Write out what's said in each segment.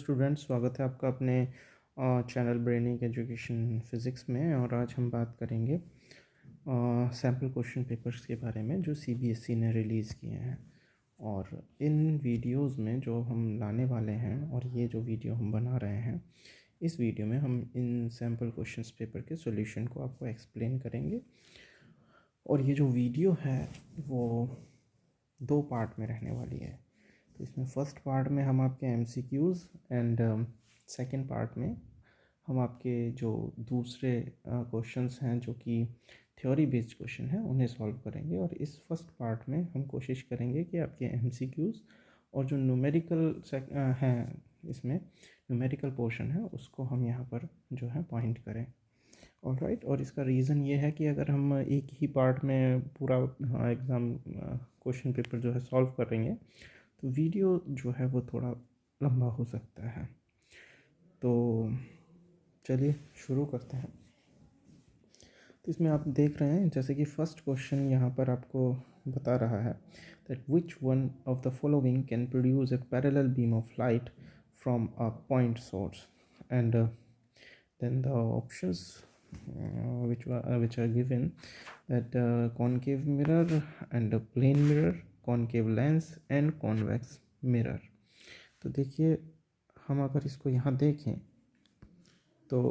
Students, स्वागत है आपका अपने चैनल ब्रेनिंग एजुकेशन फ़िज़िक्स में। और आज हम बात करेंगे सैम्पल क्वेश्चन पेपर्स के बारे में जो सीबीएसई ने रिलीज़ किए हैं। और इन वीडियोस में जो हम लाने वाले हैं और ये जो वीडियो हम बना रहे हैं, इस वीडियो में हम इन सैम्पल क्वेश्चन पेपर के सॉल्यूशन को आपको एक्सप्लेन करेंगे। और ये जो वीडियो है वो 2 पार्ट में रहने वाली है। तो इसमें फर्स्ट पार्ट में हम आपके एमसीक्यूज़ एंड सेकंड पार्ट में हम आपके जो दूसरे क्वेश्चंस हैं जो कि थ्योरी बेस्ड क्वेश्चन हैं उन्हें सॉल्व करेंगे। और इस फर्स्ट पार्ट में हम कोशिश करेंगे कि आपके एमसीक्यूज़ और जो न्यूमेरिकल हैं, इसमें न्यूमेरिकल पोर्शन है उसको हम यहाँ पर जो है पॉइंट करें। ऑलराइट। और इसका रीज़न ये है कि अगर हम एक ही पार्ट में पूरा एग्ज़ाम क्वेश्चन पेपर जो है सॉल्व करेंगे तो वीडियो जो है वो थोड़ा लंबा हो सकता है। तो चलिए शुरू करते हैं। तो इसमें आप देख रहे हैं जैसे कि फर्स्ट क्वेश्चन यहाँ पर आपको बता रहा है that which one of the following can produce a parallel beam of light from a point source and then the options which are given that concave mirror and a plane mirror, concave lens and convex mirror। तो देखिए, हम अगर इसको यहाँ देखें तो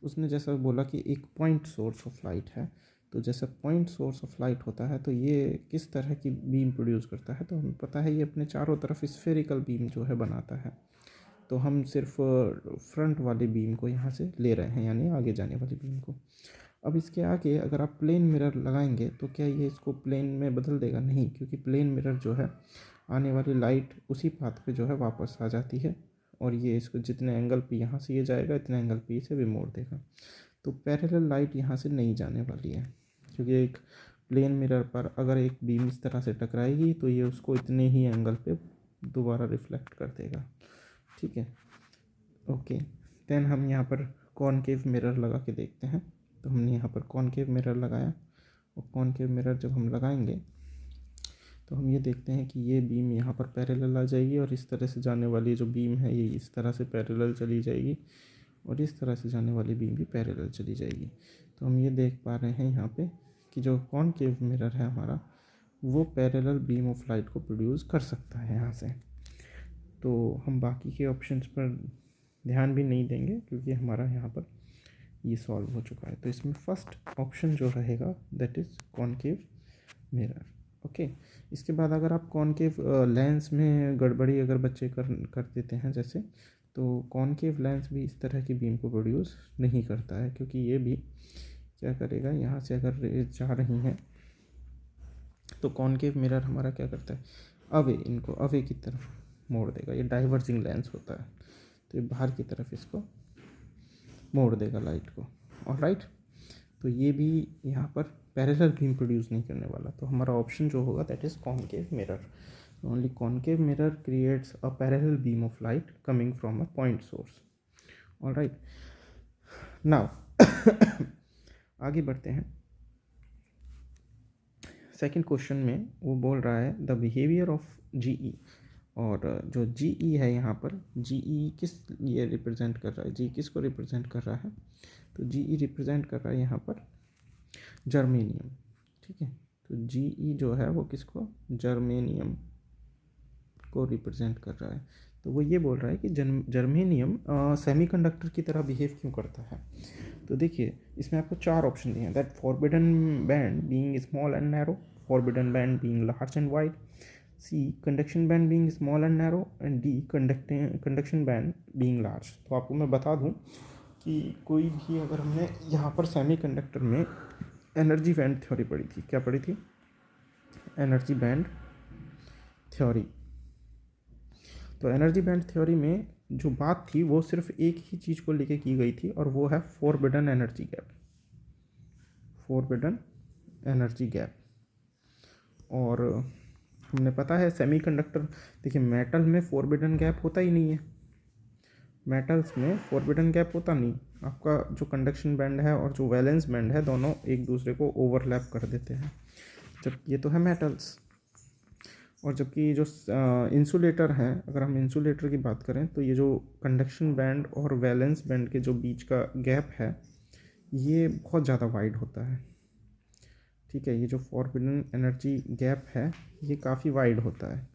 उसने जैसा बोला कि एक पॉइंट सोर्स ऑफ लाइट है। तो जैसे पॉइंट सोर्स ऑफ लाइट होता है तो ये किस तरह की बीम प्रोड्यूस करता है, तो हमें पता है ये अपने चारों तरफ स्फेरिकल बीम जो है बनाता है। तो हम सिर्फ फ्रंट वाली बीम को यहाँ से ले रहे हैं, यानी आगे जाने वाली बीम को। अब इसके आगे अगर आप प्लेन मिरर लगाएंगे तो क्या ये इसको प्लेन में बदल देगा? नहीं, क्योंकि प्लेन मिरर जो है आने वाली लाइट उसी पाथ पे जो है वापस आ जाती है और ये इसको जितने एंगल पे यहाँ से ये जाएगा इतने एंगल पे इसे भी मोड़ देगा। तो पैरेलल लाइट यहाँ से नहीं जाने वाली है, क्योंकि एक प्लेन मिरर पर अगर एक बीम इस तरह से टकराएगी तो ये उसको इतने ही एंगल पे दोबारा रिफ्लेक्ट कर देगा। ठीक है, ओके। देन हम यहाँ पर कॉनकेव मिरर लगा के देखते हैं। तो हमने यहाँ पर कॉनकेव मिरर लगाया और कॉनकेव मिरर जब हम लगाएंगे तो हम ये देखते हैं कि ये बीम यहाँ पर पैरेलल आ जाएगी और इस तरह से जाने वाली जो बीम है ये इस तरह से पैरेलल चली जाएगी और इस तरह से जाने वाली बीम भी पैरेलल चली जाएगी। तो हम ये देख पा रहे हैं यहाँ पे कि जो कॉनकेव मिरर है हमारा वो पैरेलल बीम ऑफ लाइट को प्रोड्यूस कर सकता है यहाँ से। तो हम बाकी के ऑप्शंस पर ध्यान भी नहीं देंगे क्योंकि हमारा यहाँ पर ये सॉल्व हो चुका है। तो इसमें फर्स्ट ऑप्शन जो रहेगा that is concave mirror. Okay. इसके बाद अगर आप कॉनकेव लेंस में गड़बड़ी अगर बच्चे कर देते हैं जैसे, तो कॉनकेव लेंस भी इस तरह की बीम को प्रोड्यूस नहीं करता है, क्योंकि ये भी क्या करेगा, यहाँ से अगर रेज जा रही हैं तो कॉनकेव मिरर हमारा क्या करता है, इनको अवे की तरफ मोड़ देगा। ये डाइवर्जिंग लेंस होता है तो ये बाहर की तरफ इसको मोड़ देगा लाइट को। ऑलराइट। तो ये भी यहाँ पर पैरेलल बीम प्रोड्यूस नहीं करने वाला। तो हमारा ऑप्शन जो होगा that is concave mirror. Only concave mirror creates a parallel beam of light coming from a point source. Alright, now आगे बढ़ते हैं। सेकंड क्वेश्चन में वो बोल रहा है द बिहेवियर ऑफ जीई। और जो जीई है यहाँ पर, जीई किस लिए रिप्रेजेंट कर रहा है, जी किस को रिप्रेजेंट कर रहा है, तो जीई रिप्रेजेंट कर रहा है यहाँ पर जर्मेनियम। ठीक है, तो जीई जो है वो किसको, जर्मेनियम को रिप्रेजेंट कर रहा है। तो वो ये बोल रहा है कि जर्मेनियम सेमीकंडक्टर की तरह बिहेव क्यों करता है। तो देखिए, इसमें आपको 4 ऑप्शन दिए हैं that forbidden band being small and narrow, forbidden band being large and wide, C conduction band being small and narrow and D conduction band being large. तो आपको मैं बता दूं कि कोई भी अगर हमने यहाँ पर सेमीकंडक्टर में एनर्जी बैंड थ्योरी पढ़ी थी, क्या पढ़ी थी, एनर्जी बैंड थ्योरी। तो एनर्जी बैंड थ्योरी में जो बात थी वो सिर्फ एक ही चीज़ को लेके की गई थी और वो है forbidden energy gap, forbidden energy gap. और हमने पता है सेमीकंडक्टर, देखिए मेटल में फॉरबिडन गैप होता ही नहीं है, मेटल्स में फॉरबिडन गैप होता नहीं। आपका जो कंडक्शन बैंड है और जो वैलेंस बैंड है दोनों एक दूसरे को ओवरलैप कर देते हैं, जब ये तो है मेटल्स। और जबकि जो इंसुलेटर हैं, अगर हम इंसुलेटर की बात करें तो ये जो कंडक्शन बैंड और वैलेंस बैंड के जो बीच का गैप है ये बहुत ज़्यादा वाइड होता है। ठीक है, ये जो फॉरबिडन एनर्जी गैप है ये काफ़ी वाइड होता है।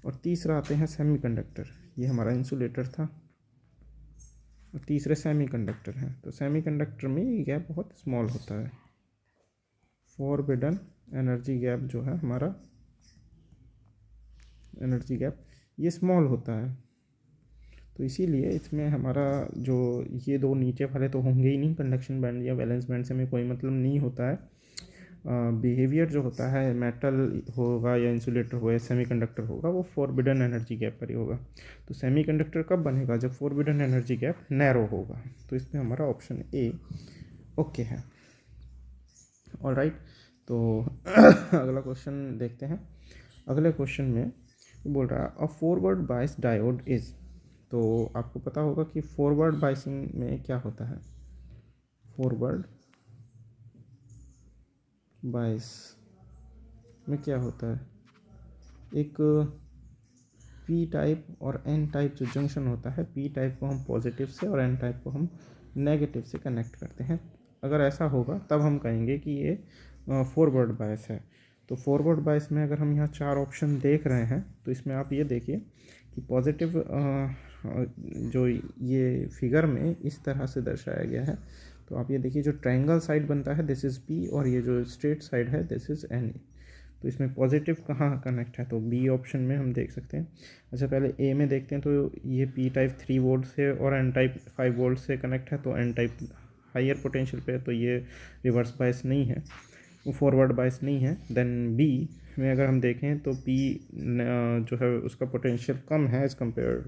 और तीसरा आते हैं सेमीकंडक्टर। ये हमारा इंसुलेटर था और तीसरे सेमीकंडक्टर हैं। तो सेमीकंडक्टर में ये गैप बहुत स्मॉल होता है। फॉरबिडन एनर्जी गैप जो है हमारा, एनर्जी गैप ये स्मॉल होता है। तो इसीलिए इसमें हमारा जो ये दो नीचे वाले तो होंगे ही नहीं, कंडक्शन बैंड या वैलेंस बैंड से हमें कोई मतलब नहीं होता है। बिहेवियर जो होता है मेटल होगा या इंसुलेटर होगा या सेमीकंडक्टर होगा वो फॉरबिडन एनर्जी गैप पर ही होगा। तो सेमीकंडक्टर कब बनेगा? जब फॉरबिडन एनर्जी गैप नैरो होगा। तो इसमें हमारा ऑप्शन ए ओके है। ऑल राइट, तो अगला क्वेश्चन देखते हैं। अगले क्वेश्चन में बोल रहा है a forward bias diode is. तो आपको पता होगा कि फॉरवर्ड बायसिंग में क्या होता है। फॉरवर्ड बायस में क्या होता है, एक पी टाइप और एन टाइप जो जंक्शन होता है, पी टाइप को हम पॉजिटिव से और एन टाइप को हम नेगेटिव से कनेक्ट करते हैं। अगर ऐसा होगा तब हम कहेंगे कि ये फॉरवर्ड बायस है। तो फॉरवर्ड बायस में अगर हम यहाँ 4 ऑप्शन देख रहे हैं तो इसमें आप ये देखिए कि पॉजिटिव जो ये फिगर में इस तरह से दर्शाया गया है। तो आप ये देखिए जो ट्रायंगल साइड बनता है दिस इज़ पी और ये जो स्ट्रेट साइड है दिस इज़ एन। तो इसमें पॉजिटिव कहाँ कनेक्ट है? तो बी ऑप्शन में हम देख सकते हैं। अच्छा, पहले ए में देखते हैं। तो ये पी टाइप 3 वोल्ट से और एन टाइप 5 वोल्ट से कनेक्ट है। तो एन टाइप हाइयर पोटेंशियल पे है तो ये रिवर्स बायस नहीं है, वो फॉरवर्ड बायस नहीं है। देन बी में अगर हम देखें तो पी जो है उसका पोटेंशियल कम है एज़ कम्पेयर,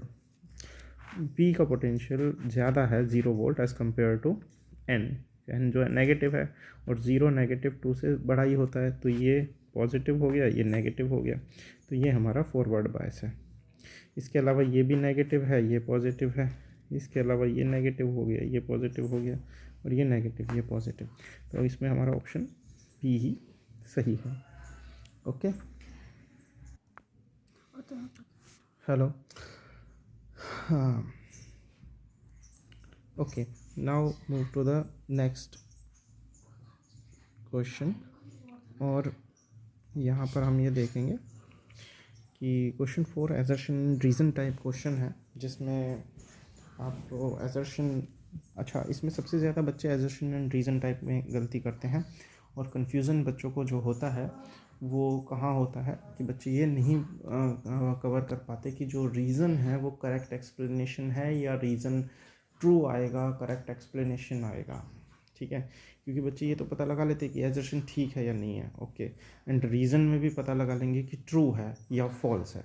पी का पोटेंशियल ज़्यादा है 0 volt as compare to N. N जो है नेगेटिव है और 0 -2 से बड़ा ही होता है। तो ये पॉजिटिव हो गया, ये नेगेटिव हो गया। तो ये हमारा फॉरवर्ड बायस है। इसके अलावा ये भी नेगेटिव है, ये पॉजिटिव है। इसके अलावा ये नेगेटिव हो गया, ये पॉजिटिव हो गया और ये नेगेटिव, ये पॉजिटिव। तो इसमें हमारा ऑप्शन बी ही सही है। ओके, हेलो, हाँ, okay. Now move to the next question. और यहाँ पर हम ये देखेंगे कि question 4 assertion reason type question है, जिसमें आपको एजर्शन, अच्छा इसमें सबसे ज़्यादा बच्चे एजर्शन एंड रीज़न टाइप में गलती करते हैं। और कन्फ्यूज़न बच्चों को जो होता है वो कहाँ होता है कि बच्चे ये नहीं कवर कर पाते कि जो रीज़न है वो करेक्ट एक्सप्लेनेशन है या रीज़न ट्रू आएगा, करेक्ट एक्सप्लेनेशन आएगा। ठीक है, क्योंकि बच्चे ये तो पता लगा लेते हैं कि एजर्शन ठीक है या नहीं है, ओके, एंड रीज़न में भी पता लगा लेंगे कि ट्रू है या फॉल्स है।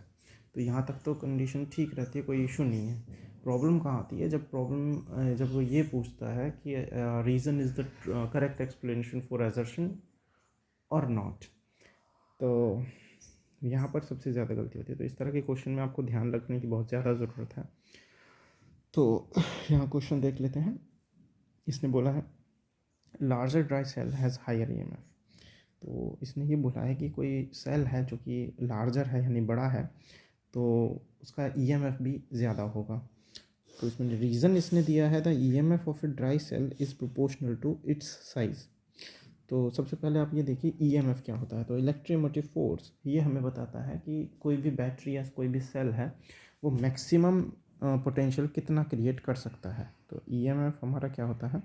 तो यहाँ तक तो कंडीशन ठीक रहती है, कोई इशू नहीं है। प्रॉब्लम कहाँ आती है? जब वो ये पूछता है कि reason is the correct explanation for assertion और नॉट। तो यहाँ पर सबसे ज़्यादा गलती होती है। तो इस तरह के क्वेश्चन में आपको ध्यान रखने की बहुत ज़्यादा ज़रूरत है। तो यहाँ क्वेश्चन देख लेते हैं। इसने बोला है larger dry cell has higher EMF. तो इसने ये बोला है कि कोई सेल है जो कि लार्जर है यानी बड़ा है तो उसका ईएमएफ भी ज़्यादा होगा। तो इसमें रीज़न इसने दिया है the EMF of a dry cell is proportional to its size. तो सबसे पहले आप ये देखिए ईएमएफ क्या होता है। तो इलेक्ट्रोमोटिव फोर्स ये हमें बताता है कि कोई भी बैटरी या कोई भी सेल है वो मैक्सिमम पोटेंशियल कितना क्रिएट कर सकता है। तो ईएमएफ हमारा क्या होता है?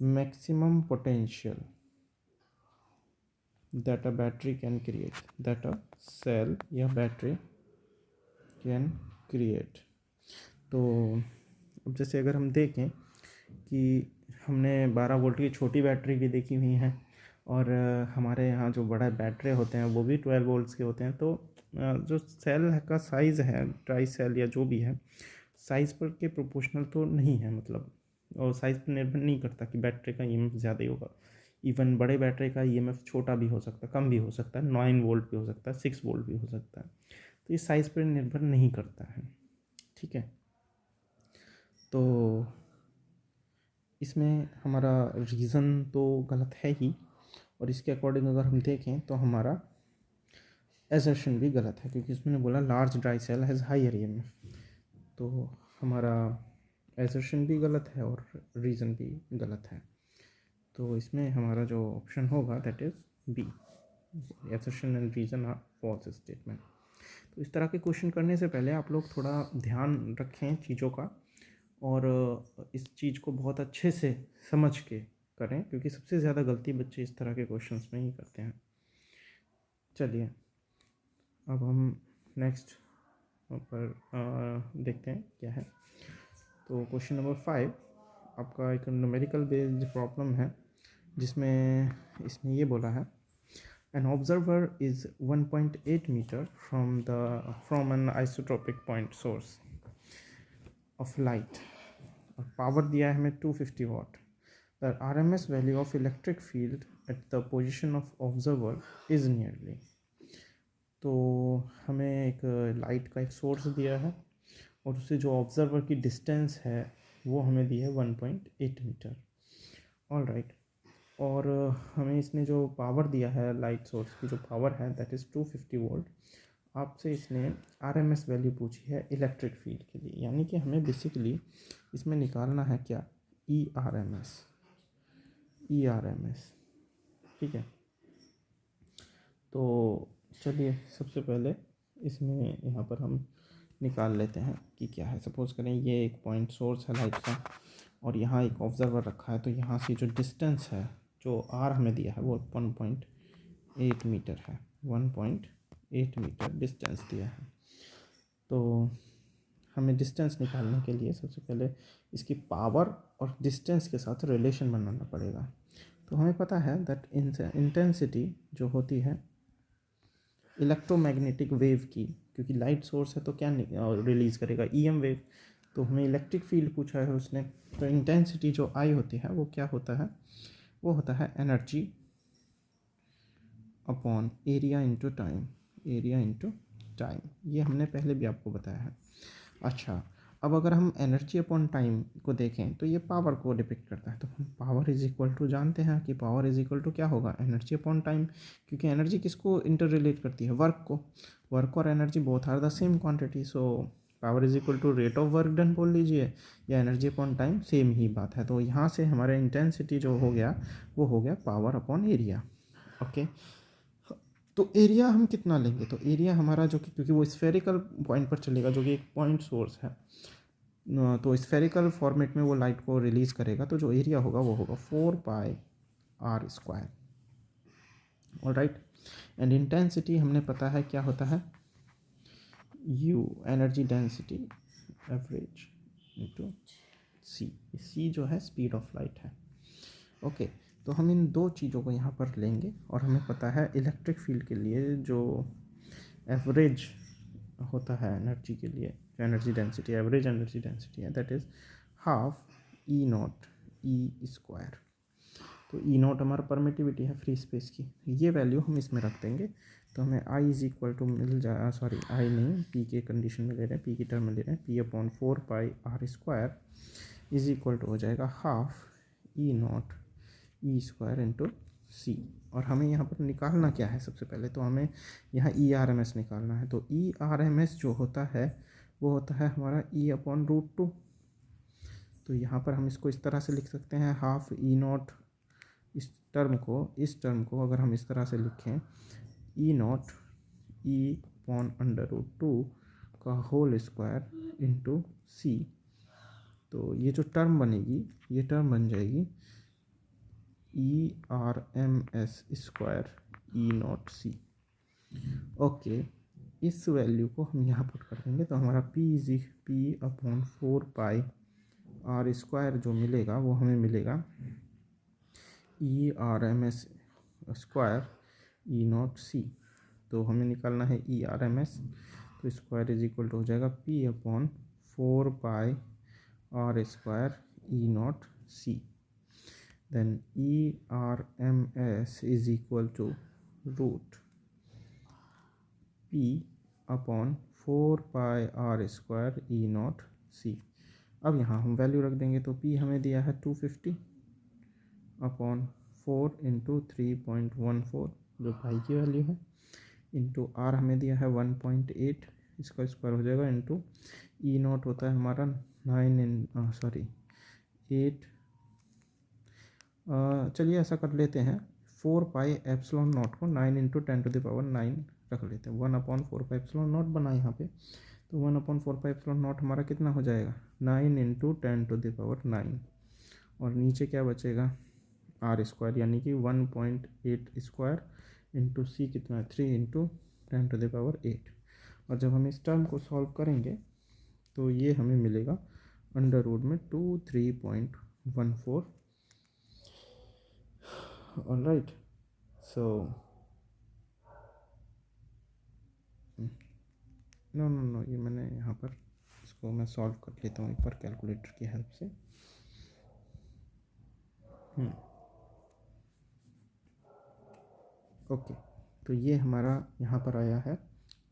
Maximum potential that a battery can create, that a cell या बैटरी कैन क्रिएट। तो अब जैसे अगर हम देखें कि हमने 12 वोल्ट की छोटी बैटरी भी देखी हुई हैं और हमारे यहाँ जो बड़ा बैटरी होते हैं वो भी 12 वोल्ट्स के होते हैं। तो जो सेल का साइज़ है, ड्राई सेल या जो भी है, साइज़ पर के प्रोपोर्शनल तो नहीं है, मतलब और साइज़ पर निर्भर नहीं करता कि बैटरी का ईएमएफ ज़्यादा ही होगा। इवन बड़े बैटरी का ईएमएफ छोटा भी हो सकता है, कम भी हो सकता है, 9 वोल्ट भी हो सकता है, 6 वोल्ट भी हो सकता है। तो ये साइज़ पर निर्भर नहीं करता है। ठीक है, तो इसमें हमारा रीज़न तो गलत है ही। और इसके अकॉर्डिंग अगर हम देखें तो हमारा एजर्शन भी गलत है क्योंकि उसमें बोला large dry cell has higher EMF, तो हमारा एजर्शन भी गलत है और रीज़न भी गलत है। तो इसमें हमारा जो ऑप्शन होगा that is B, assertion and reason are false statement. तो इस तरह के क्वेश्चन करने से पहले आप लोग थोड़ा ध्यान रखें चीज़ों का और इस चीज़ को बहुत अच्छे से समझ के करें, क्योंकि सबसे ज़्यादा गलती बच्चे इस तरह के क्वेश्चंस में ही करते हैं। चलिए अब हम नेक्स्ट पर देखते हैं क्या है। तो क्वेश्चन नंबर 5 आपका एक न्यूमेरिकल बेस्ड प्रॉब्लम है, जिसमें इसमें ये बोला है an observer is 1.8 meter from an isotropic point source of light और पावर दिया है हमें 250 watt. The RMS value of electric field at the position of observer is nearly. तो हमें एक लाइट का एक सोर्स दिया है और उससे जो ऑब्जर्वर की डिस्टेंस है वो हमें दी है 1.8 मीटर। ऑल राइट, और हमें इसने जो पावर दिया है लाइट सोर्स की जो पावर है दैट इज़ 250 वोल्ट। आपसे इसने RMS वैल्यू पूछी है इलेक्ट्रिक फील्ड के लिए, यानी कि हमें बेसिकली इसमें निकालना है क्या, ERMS। ठीक है, तो चलिए सबसे पहले इसमें यहाँ पर हम निकाल लेते हैं कि क्या है। सपोज़ करें ये एक पॉइंट सोर्स है लाइट का और यहाँ एक ऑब्जर्वर रखा है, तो यहाँ से जो डिस्टेंस है जो R हमें दिया है वो 1.8 मीटर है। 1.8 मीटर डिस्टेंस दिया है। तो हमें डिस्टेंस निकालने के लिए सबसे पहले इसकी पावर और डिस्टेंस के साथ रिलेशन बनाना पड़ेगा। तो हमें पता है दैट इंटेंसिटी जो होती है इलेक्ट्रोमैग्नेटिक वेव की, क्योंकि लाइट सोर्स है तो क्या रिलीज़ करेगा, EM वेव। तो हमें इलेक्ट्रिक फील्ड पूछा है उसने, तो इंटेंसिटी जो I होती है वो क्या होता है, वो होता है energy upon area into time, area into time. ये हमने पहले भी आपको बताया है। अच्छा, अब अगर हम एनर्जी अपॉन टाइम को देखें तो ये पावर को डिपिक्ट करता है। तो हम पावर इज इक्वल टू जानते हैं कि पावर इज इक्वल टू क्या होगा, एनर्जी अपॉन टाइम, क्योंकि एनर्जी किसको इंटर रिलेट करती है, वर्क को। वर्क और energy both are the same quantity, so power is equal to rate of work done बोल लीजिए या एनर्जी अपॉन टाइम, सेम ही बात है। तो यहाँ से हमारा इंटेंसिटी जो हो गया वो हो गया पावर अपॉन एरिया। ओके, तो एरिया हम कितना लेंगे, तो एरिया हमारा जो कि क्योंकि वो स्फेरिकल पॉइंट पर चलेगा जो कि एक पॉइंट सोर्स है, तो स्फेरिकल फॉर्मेट में वो लाइट को रिलीज़ करेगा, तो जो एरिया होगा वो होगा 4πr²। All right, and intensity हमने पता है क्या होता है, U energy density average into C जो है स्पीड ऑफ लाइट है। ओके, तो हम इन दो चीज़ों को यहाँ पर लेंगे और हमें पता है इलेक्ट्रिक फील्ड के लिए जो एवरेज होता है एनर्जी के लिए, जो energy density, average energy density है that is half E0 E²। तो E0 हमारा परमिटिविटी है फ्री स्पेस की, ये वैल्यू हम इसमें रख देंगे तो हमें I इज इक्वल टू मिल जाए, सॉरी I नहीं, P के कंडीशन में ले रहे हैं, P की टर्म में ले रहे हैं, P/4πr² इज इक्वल टू हो जाएगा half E0 E² into C। और हमें यहाँ पर निकालना क्या है, सबसे पहले तो हमें यहाँ ERMS निकालना है। तो ERMS जो होता है वो होता है हमारा E/√2। तो यहाँ पर हम इसको इस तरह से लिख सकते हैं, हाफ E0, इस टर्म को अगर हम इस तरह से लिखें, E0 E/√2 का होल स्क्वायर इंटू C। तो ये जो टर्म बनेगी ये टर्म बन जाएगी ERMS² E0C। ओके, इस वैल्यू को हम यहाँ पुट कर देंगे तो हमारा P/4πr² जो मिलेगा वो हमें मिलेगा ERMS² E0C। तो हमें निकालना है ERMS, तो स्क्वायर इज इक्वल टू हो जाएगा P/4πr² E0C। then ERMS is equal to root P/4πr² E0C। अब यहाँ हम वैल्यू रख देंगे तो P हमें दिया है 250/4 इंटू 3.14 जो पाई की वैल्यू है, इंटू आर हमें दिया है 1.8, इसका स्क्वायर हो जाएगा इंटू ई नॉट होता है हमारा 8, चलिए ऐसा कर लेते हैं 4 पाई एप्सिलॉन नॉट को 9 इंटू 10⁹ रख लेते हैं। 1/4 पाई एप्सिलॉन नॉट बना यहाँ पे, तो 1/4 पाई एप्सिलॉन नॉट हमारा कितना हो जाएगा 9 इंटू 10⁹ और नीचे क्या बचेगा आर स्क्वायर, यानी कि 1.8 स्क्वायर इंटू सी कितना है 3 इंटू 10⁸। और जब हम इस टर्म को सॉल्व करेंगे तो ये हमें मिलेगा अंडर रूट में 23.14। All right, so no no no, ये मैंने यहाँ पर इसको मैं सॉल्व कर लेता हूँ एक बार कैलकुलेटर की हेल्प से। ओके, तो ये हमारा यहाँ पर आया है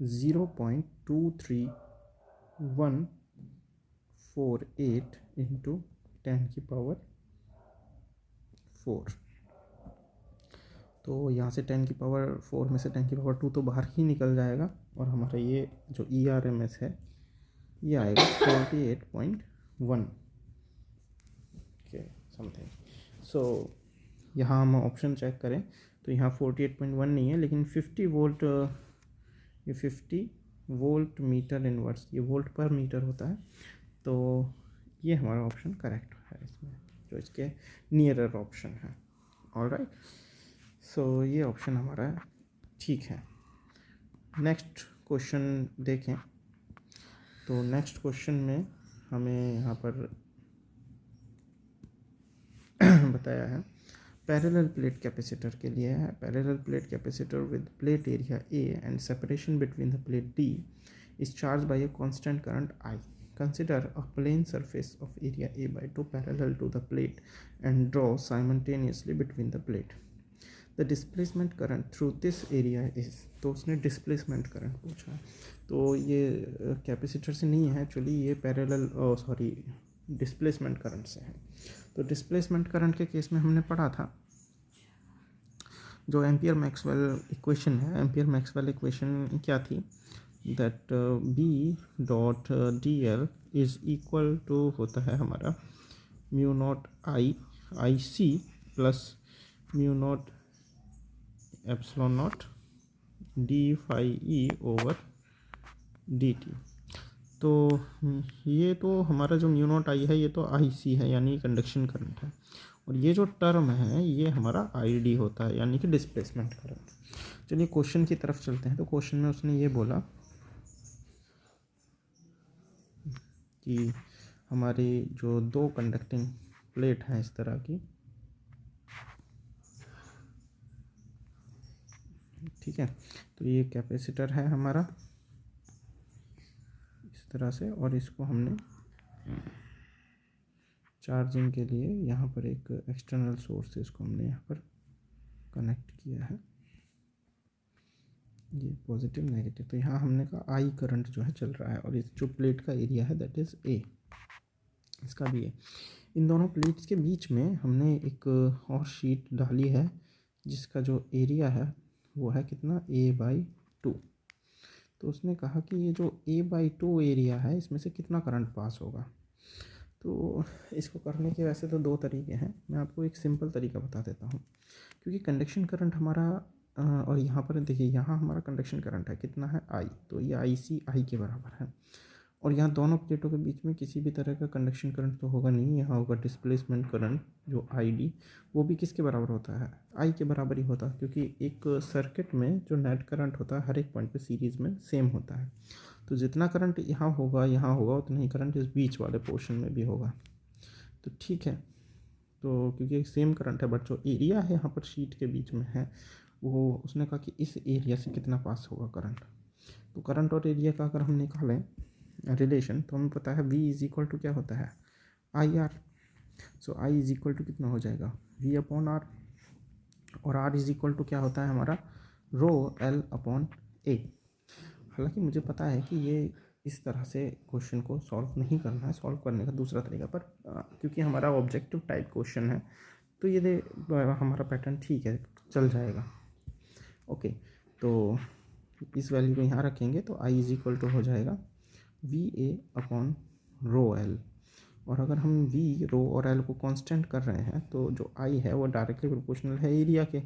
0.23148 इंटू 10⁴। तो यहाँ से 10⁴ में से 10⁴ तो बाहर ही निकल जाएगा और हमारा ये जो ERMS है ये आएगा 48.1 के समथिंग। सो यहाँ हम ऑप्शन चेक करें तो यहाँ 48.1 नहीं है, लेकिन 50 वोल्ट, ये 50 वोल्ट मीटर इनवर्स, ये वोल्ट पर मीटर होता है, तो ये हमारा ऑप्शन करेक्ट है इसमें, जो इसके नियरर ऑप्शन है। ऑलराइट, सो ये ऑप्शन हमारा ठीक है। नेक्स्ट क्वेश्चन देखें, तो नेक्स्ट क्वेश्चन में हमें यहाँ पर बताया है पैरेलल प्लेट कैपेसिटर के लिए है। Parallel plate capacitor with plate area A and separation between the plate D is charge by a constant current I. Consider a plane surface of area A/2 parallel to the plate and draw simultaneously between the plate. The displacement current through this area is, तो उसने displacement current पूछा है, तो ये capacitor से नहीं है actually, ये पैरेलल डिस्प्लेसमेंट करंट से है। तो डिस्प्लेसमेंट करंट के केस में हमने पढ़ा था जो एम्पियर मैक्सवेल इक्वेशन है, एम्पियर मैक्सवेल इक्वेशन क्या थी, that B.dl is equal to होता है हमारा mu naught I C plus mu naught epsilon naught d∅e over dt। तो ये तो हमारा जो म्यू नॉट आई है ये तो आई सी है, यानी कंडक्शन करंट है, और ये जो टर्म है ये हमारा आई डी होता है, यानी कि डिस्प्लेसमेंट करंट। चलिए क्वेश्चन की तरफ चलते हैं। तो क्वेश्चन में उसने ये बोला कि हमारी जो दो कंडक्टिंग प्लेट हैं इस तरह की, ठीक है, तो ये कैपेसिटर है हमारा इस तरह से, और इसको हमने चार्जिंग के लिए यहाँ पर एक एक्सटर्नल सोर्स है, इसको हमने यहाँ पर कनेक्ट किया है, ये पॉजिटिव नेगेटिव। तो यहाँ हमने कहा आई करंट जो है चल रहा है, और इस जो प्लेट का एरिया है दैट इज़ ए, इसका भी है। इन दोनों प्लेट्स के बीच में हमने एक और शीट डाली है जिसका जो एरिया है वो है कितना A/2। तो उसने कहा कि ये जो A/2 एरिया है इसमें से कितना करंट पास होगा। तो इसको करने के वैसे तो दो तरीके हैं, मैं आपको एक सिंपल तरीका बता देता हूँ। क्योंकि कंडक्शन करंट हमारा और यहाँ पर देखिए, यहाँ हमारा कंडक्शन करंट है कितना है I, तो ये IC I के बराबर है, और यहाँ दोनों प्लेटों के बीच में किसी भी तरह का कंडक्शन करंट तो होगा नहीं, यहाँ होगा डिस्प्लेसमेंट करंट जो ID, वो भी किसके बराबर होता है I के बराबर ही होता है, क्योंकि एक सर्किट में जो नेट करंट होता है हर एक पॉइंट पे सीरीज़ में सेम होता है। तो जितना करंट यहाँ होगा उतना ही करंट इस बीच वाले पोर्शन में भी होगा। तो ठीक है, तो क्योंकि सेम करंट है, बट जो एरिया है यहाँ पर शीट के बीच में है वो उसने कहा कि इस एरिया से कितना पास होगा करंट। तो करंट और एरिया का अगर हम निकालें रिलेशन, तो हमें पता है V इज इक्वल टू क्या होता है IR। So I is equal to कितना हो जाएगा V/R, और R इज इक्वल टू क्या होता है हमारा ρL/A। हालांकि मुझे पता है कि ये इस तरह से क्वेश्चन को सॉल्व नहीं करना है, सॉल्व करने का दूसरा तरीका, पर क्योंकि हमारा ऑब्जेक्टिव टाइप क्वेश्चन है तो ये हमारा पैटर्न ठीक है, चल जाएगा। ओके, तो इस वैल्यू को यहाँ रखेंगे तो आई इज इक्वल टू हो जाएगा V A upon rho L. और अगर हम वी, रो और एल को कांस्टेंट कर रहे हैं तो जो आई है वो डायरेक्टली प्रोपोर्शनल है एरिया के।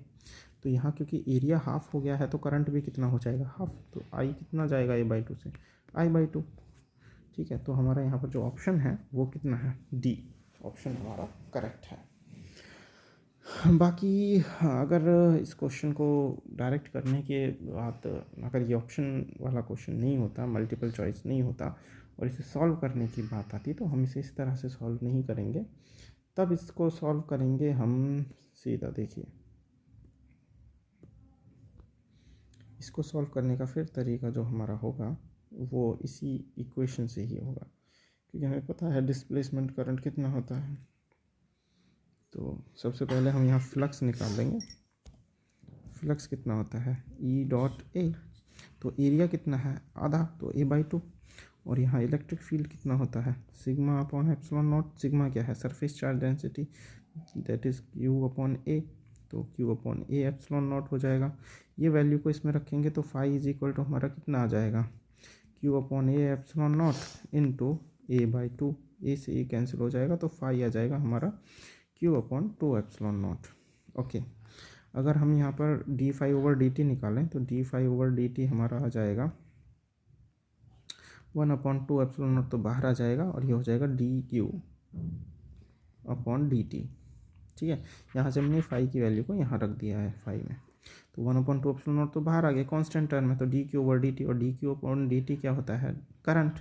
तो यहाँ क्योंकि एरिया हाफ हो गया है तो करंट भी कितना हो जाएगा, हाफ। तो आई कितना जाएगा A/2 से, I/2। ठीक है, तो हमारा यहाँ पर जो ऑप्शन है वो कितना है, डी ऑप्शन हमारा करेक्ट है। बाकी अगर इस क्वेश्चन को डायरेक्ट करने के बाद अगर ये ऑप्शन वाला क्वेश्चन नहीं होता, मल्टीपल चॉइस नहीं होता और इसे सॉल्व करने की बात आती तो हम इसे इस तरह से सॉल्व नहीं करेंगे। तब इसको सॉल्व करेंगे हम सीधा, देखिए इसको सॉल्व करने का फिर तरीका जो हमारा होगा वो इसी इक्वेशन से ही होगा, क्योंकि हमें पता है डिस्प्लेसमेंट करंट कितना होता है। तो सबसे पहले हम यहाँ फ्लक्स निकाल लेंगे। फ्लक्स कितना होता है E.A। तो एरिया कितना है, आधा, तो A/2। और यहाँ इलेक्ट्रिक फील्ड कितना होता है, sigma upon epsilon not. Sigma क्या है, surface charge density, that is Q/A। तो Q/A एप्सिलॉन नॉट हो जाएगा। ये वैल्यू को इसमें रखेंगे तो फाई इज इक्वल टू हमारा कितना आ जाएगा, Q/A epsilon not into A/2। ए से ए कैंसिल हो जाएगा तो फाई आ जाएगा हमारा Q/2 एप्सिलॉन नॉट। ओके, अगर हम यहाँ पर d∅/dt निकालें तो d∅/dt हमारा आ जाएगा 1/2 एप्सिलॉन नॉट, तो बाहर आ जाएगा और ये हो जाएगा dQ/dt। ठीक है, यहाँ से हमने फाई की वैल्यू को यहाँ रख दिया है फाई में, तो 1/2 एप्सिलॉन नॉट तो बाहर आ गया, कांस्टेंट टर्म है। तो dQ/dt, और dQ/dt क्या होता है, करंट।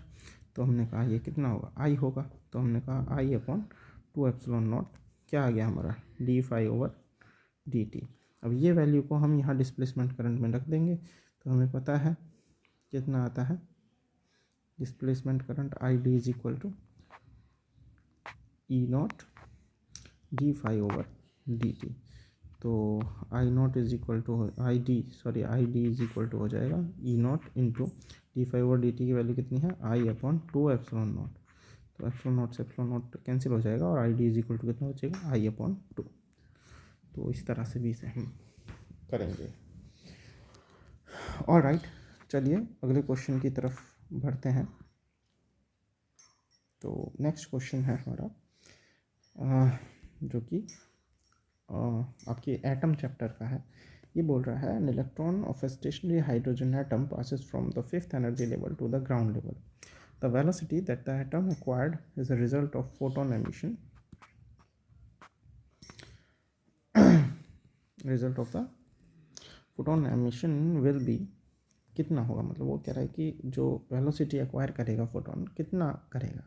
तो हमने कहा ये कितना होगा, आई होगा। तो हमने कहा I/2 एप्सिलॉन नॉट क्या आ गया हमारा, d∅/dt। अब ये वैल्यू को हम यहाँ डिस्प्लेसमेंट करंट में रख देंगे तो हमें पता है कितना आता है displacement current, ID is equal to E0 d∅/dt। तो I0 is equal to ID is equal to हो जाएगा E0 इंटू d∅/dt की वैल्यू कितनी है, I/2 एप्सिलॉन नॉट। तो एप्सिलॉन नॉट से एप्सिलॉन नॉट कैंसिल हो जाएगा और ID इज इक्वल टू कितना बचेगा, I/2। तो इस तरह से भी इसे हम करेंगे। और राइट, चलिए अगले क्वेश्चन की तरफ बढ़ते हैं। तो नेक्स्ट क्वेश्चन है हमारा जो कि आपके एटम चैप्टर का है। ये बोल रहा है an electron of a stationary hydrogen atom passes from the 5th energy level to the ground level. The velocity that the atom acquired is a result of photon emission. Result of the photon emission will be, कितना होगा, मतलब वो कह रहा है कि जो velocity acquire करेगा फोटोन कितना करेगा।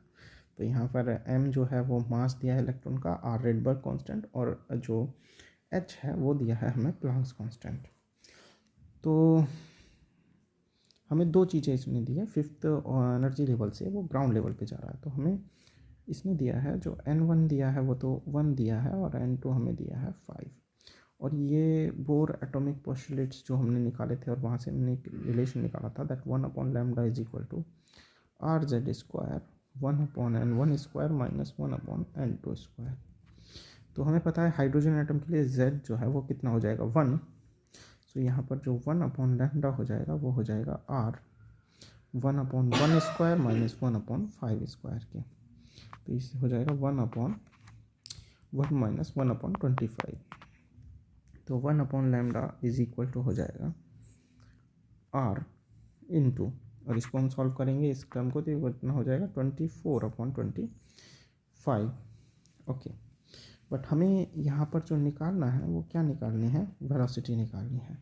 तो यहाँ पर m जो है वो मास दिया है इलेक्ट्रॉन का, r रेडबर्ग कांस्टेंट, और जो h है वो दिया है हमें प्लैंक्स कांस्टेंट। तो हमें दो चीज़ें इसने दी है, 5th एनर्जी लेवल से वो ग्राउंड लेवल पे जा रहा है। तो हमें इसने दिया है जो n1 दिया है वो तो 1 दिया है और n2 हमें दिया है 5। और ये बोर एटॉमिक पोस्टुलेट्स जो हमने निकाले थे और वहाँ से हमने एक रिलेशन निकाला था, that 1/λ is equal to RZ² 1/n1 square minus 1/n2 square. तो हमें पता है हाइड्रोजन एटम के लिए Z जो है वो कितना हो जाएगा, 1। तो यहाँ पर जो 1/λ हो जाएगा वो हो जाएगा R 1/1 स्क्वायर माइनस 1/5 स्क्वायर के। तो इससे हो जाएगा 1/1 माइनस 1/25। तो 1/λ इज इक्वल टू हो जाएगा R इंटू, और इसको हम सॉल्व करेंगे इस टर्म को, तो ये कितना हो जाएगा 24/25। ओके, बट हमें यहाँ पर जो निकालना है वो क्या निकालनी है, वेलोसिटी निकालनी है।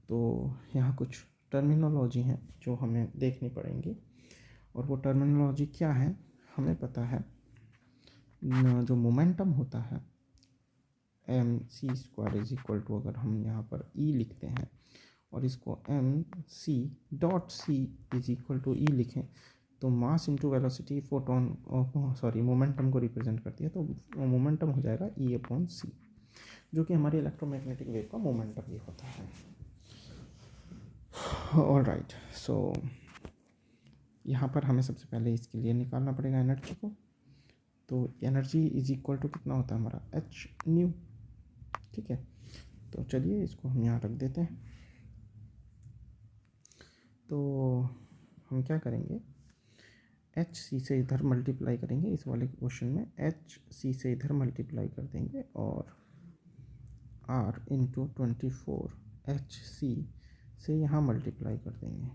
तो यहाँ कुछ टर्मिनोलॉजी है जो हमें देखनी पड़ेंगी, और वो टर्मिनोलॉजी क्या है, हमें पता है जो मोमेंटम होता है mc² इज इक्वल टू, अगर हम यहाँ पर E लिखते हैं और इसको mc.c is equal to E लिखें तो mass into velocity photon momentum को रिप्रेजेंट करती है। तो मोमेंटम हो जाएगा E/c, जो कि हमारी इलेक्ट्रोमैग्नेटिक वेव का मोमेंटम भी होता है। ऑल राइट, सो यहाँ पर हमें सबसे पहले इसके लिए निकालना पड़ेगा एनर्जी को। तो एनर्जी इज इक्वल टू कितना होता है हमारा h न्यू। ठीक है, तो चलिए इसको हम यहाँ रख देते हैं। तो हम क्या करेंगे, एच सी से इधर मल्टीप्लाई करेंगे, इस वाले क्वेश्चन में एच सी से इधर मल्टीप्लाई कर देंगे और आर इंटू 24 एच सी से यहाँ मल्टीप्लाई कर देंगे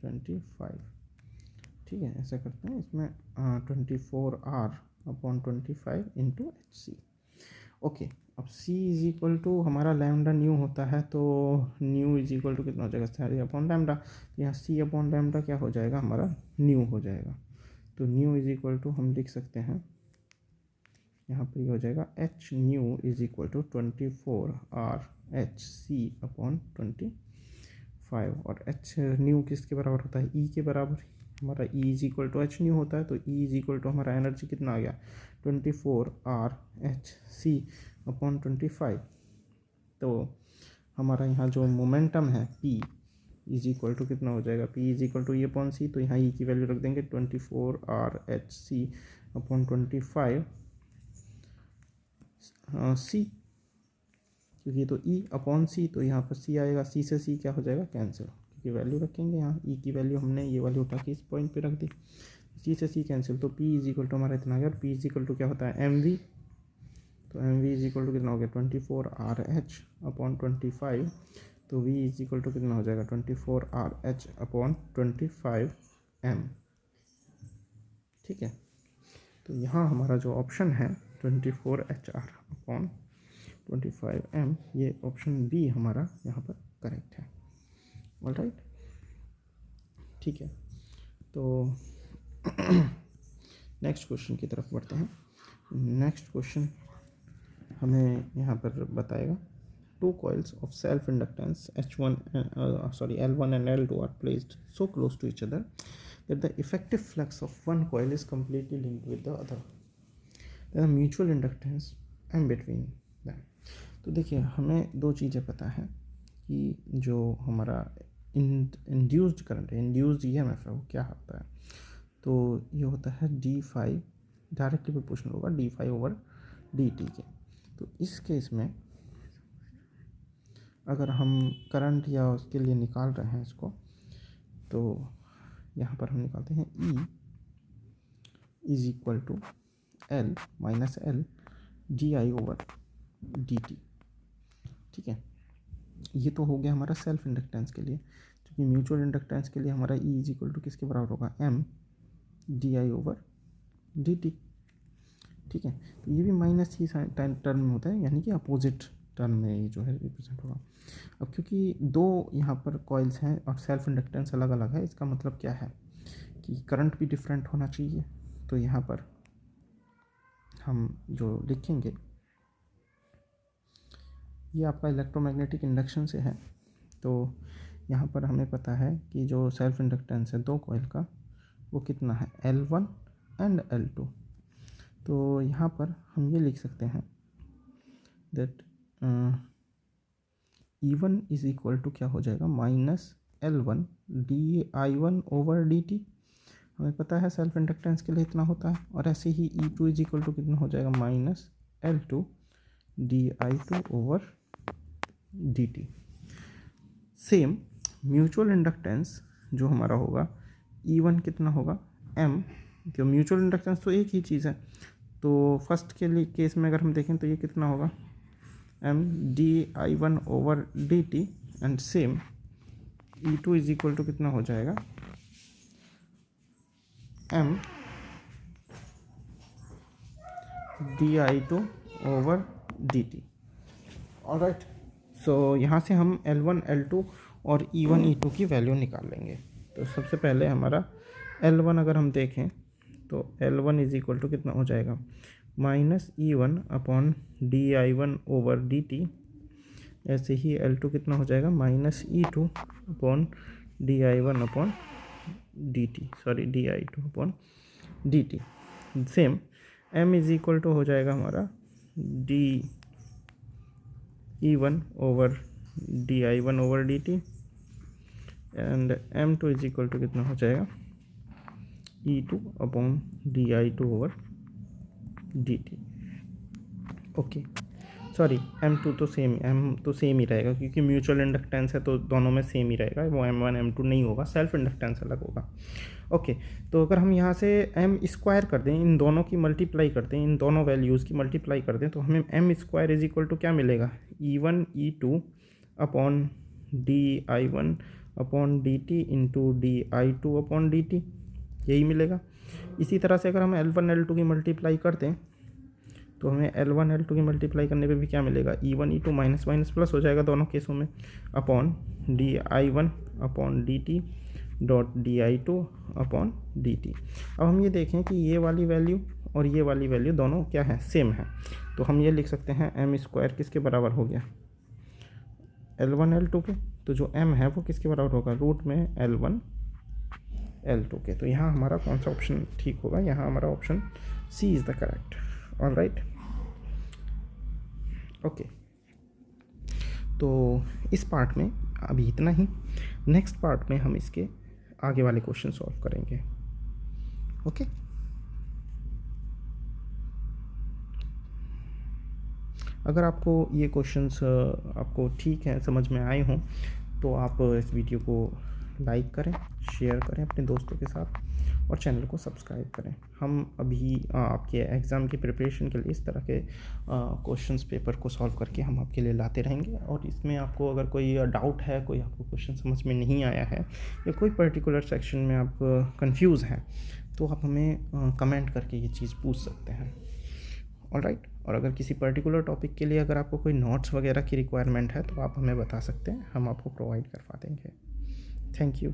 25। ठीक है, ऐसा करते हैं। इसमें 24 R upon 25 into H C. Okay, अब c इज इक्वल टू हमारा लैम्डा न्यू होता है, तो न्यू इज इक्वल टू कितना हो जाएगा, सारी अपॉन लैम्डा। तो यहाँ c अपॉन लैम्डा क्या हो जाएगा, हमारा न्यू हो जाएगा। तो न्यू इज इक्वल टू हम लिख सकते हैं, यहाँ पर ये हो जाएगा H nu is equal to 24 R HC upon 25। और एच न्यू किसके बराबर होता है, ई के बराबर। हमारा E is equal to H nu होता है, तो ई इज इक्वल टू हमारा एनर्जी कितना आ गया, 24 RHC अपॉन 25। तो हमारा यहाँ जो मोमेंटम है P इज इक्वल टू कितना हो जाएगा, P is equal to E upon C. तो यहाँ ई की वैल्यू रख देंगे 24 RHC अपॉन 25 सी, क्योंकि तो ई अपॉन सी, तो यहाँ पर सी आएगा, सी से सी क्या हो जाएगा, कैंसिल, क्योंकि वैल्यू रखेंगे यहाँ ई की वैल्यू हमने ये वाली उठा के इस पॉइंट पे रख दी, सी से सी कैंसिल। तो पी इज इक्वल टू हमारा इतना आ गया। पी इज इक्वल टू क्या होता है, एम वी। तो M V is equal to कितना हो गया, 24 RH अपॉन 25। तो वी इज इक्वल टू कितना हो जाएगा, 24 RH अपॉन 25 M। ठीक है, तो यहाँ हमारा जो ऑप्शन है 24HR अपॉन 25M, ये ऑप्शन बी हमारा यहाँ पर करेक्ट है। ऑलराइट, ठीक है, तो नेक्स्ट क्वेश्चन की तरफ बढ़ते हैं। नेक्स्ट क्वेश्चन हमें यहाँ पर बताएगा, two coils of self inductance L1 and L2 are placed so close to each other that the effective flux of one coil is completely linked with the other. There is mutual inductance M between them. तो देखिए, हमें दो चीज़ें पता है कि जो हमारा इंड्यूस्ड करंट है, इंड्यूस्ड ईएमएफ है, वो क्या होता है। तो ये होता है d∅, डायरेक्टली प्रोपोर्शनल होगा d∅/dt के। तो इस केस में अगर हम करंट या उसके लिए निकाल रहे हैं इसको, तो यहाँ पर हम निकालते हैं E is equal to L minus L di/dt। ठीक है, ये तो हो गया हमारा सेल्फ इंडक्टेंस के लिए। क्योंकि म्यूचुअल इंडक्टेंस के लिए हमारा E इज इक्वल टू किसके बराबर होगा, M di/dt। ठीक है, तो ये भी माइनस ही टर्म में होता है, यानी कि अपोजिट टर्म में ये जो है रिप्रेजेंट होगा। अब क्योंकि दो यहाँ पर कॉइल्स हैं और सेल्फ इंडक्टेंस अलग अलग है, इसका मतलब क्या है कि करंट भी डिफरेंट होना चाहिए। तो यहाँ पर हम जो लिखेंगे, ये आपका इलेक्ट्रोमैग्नेटिक इंडक्शन से है। तो यहाँ पर हमें पता है कि जो सेल्फ इंडक्टेंस है दो कॉइल का, वो कितना है, L1 एंड L2। तो यहाँ पर हम ये लिख सकते हैं that E1 is equal to क्या हो जाएगा, माइनस L1 di/dt। हमें पता है सेल्फ इंडक्टेंस के लिए इतना होता है। और ऐसे ही E2 इज इक्वल टू कितना हो जाएगा, minus L2 di/dt। Same mutual inductance जो हमारा होगा, E1 कितना होगा, M, जो म्यूचुअल इंडक्टेंस तो एक ही चीज़ है। तो फर्स्ट के लिए केस में अगर हम देखें तो ये कितना होगा, M di/dt। And same E2 is equal to कितना हो जाएगा, M di/dt। ऑलराइट, सो यहाँ से हम L1 L2 और E1 E2 की वैल्यू निकाल लेंगे। तो सबसे पहले हमारा L1 अगर हम देखें तो L1 इज इक्वल टू कितना हो जाएगा, माइनस E1 अपॉन di/dt। ऐसे ही L2 कितना हो जाएगा, minus E2 upon di/dt। Same M is equal to हो जाएगा हमारा di/dt। And M2 is equal to कितना हो जाएगा, E2 upon di/dt। Okay, sorry M2 तो सेम ही रहेगा, क्योंकि म्यूचुअल इंडक्टेंस है तो दोनों में सेम ही रहेगा, वो M1 M2 नहीं होगा, सेल्फ इंडक्टेंस अलग होगा। ओके, तो अगर हम यहाँ से एम स्क्वायर कर दें, इन दोनों की मल्टीप्लाई कर दें, इन दोनों वैल्यूज़ की मल्टीप्लाई कर दें, तो हमें M square is equal to क्या मिलेगा, E1 E2 upon DI1 upon DT into DI2 upon DT, यही मिलेगा। इसी तरह से अगर हम L1 L2 की मल्टीप्लाई करते हैं तो हमें L1 L2 की मल्टीप्लाई करने पे भी क्या मिलेगा, E1 E2 minus minus plus हो जाएगा दोनों केसों में, upon DI1 upon DT dot DI2 upon DT। अब हम ये देखें कि ये वाली वैल्यू और ये वाली वैल्यू दोनों क्या है, सेम है, तो हम ये लिख सकते हैं एम स्क्वायर किसके बराबर हो गया, L1 L2 के। तो जो m है वो किसके बराबर होगा, रूट में L1 L2 के। तो यहाँ हमारा कौन सा ऑप्शन ठीक होगा, यहाँ हमारा option C is the correct. All right, okay, तो इस पार्ट में अभी इतना ही। नेक्स्ट पार्ट में हम इसके आगे वाले क्वेश्चन सॉल्व करेंगे। ओके, अगर आपको ये क्वेश्चंस आपको ठीक है, समझ में आए हों, तो आप इस वीडियो को लाइक करें, शेयर करें अपने दोस्तों के साथ और चैनल को सब्सक्राइब करें। हम अभी आपके एग्ज़ाम की प्रिपरेशन के लिए इस तरह के क्वेश्चंस पेपर को सॉल्व करके हम आपके लिए लाते रहेंगे। और इसमें आपको अगर कोई डाउट है, कोई आपको क्वेश्चन समझ में नहीं आया है या कोई पर्टिकुलर सेक्शन में आप कंफ्यूज हैं, तो आप हमें कमेंट करके ये चीज़ पूछ सकते हैं। ऑलराइट, और अगर किसी पर्टिकुलर टॉपिक के लिए अगर आपको कोई नोट्स वगैरह की रिक्वायरमेंट है तो आप हमें बता सकते हैं, हम आपको प्रोवाइड करवा देंगे। Thank you.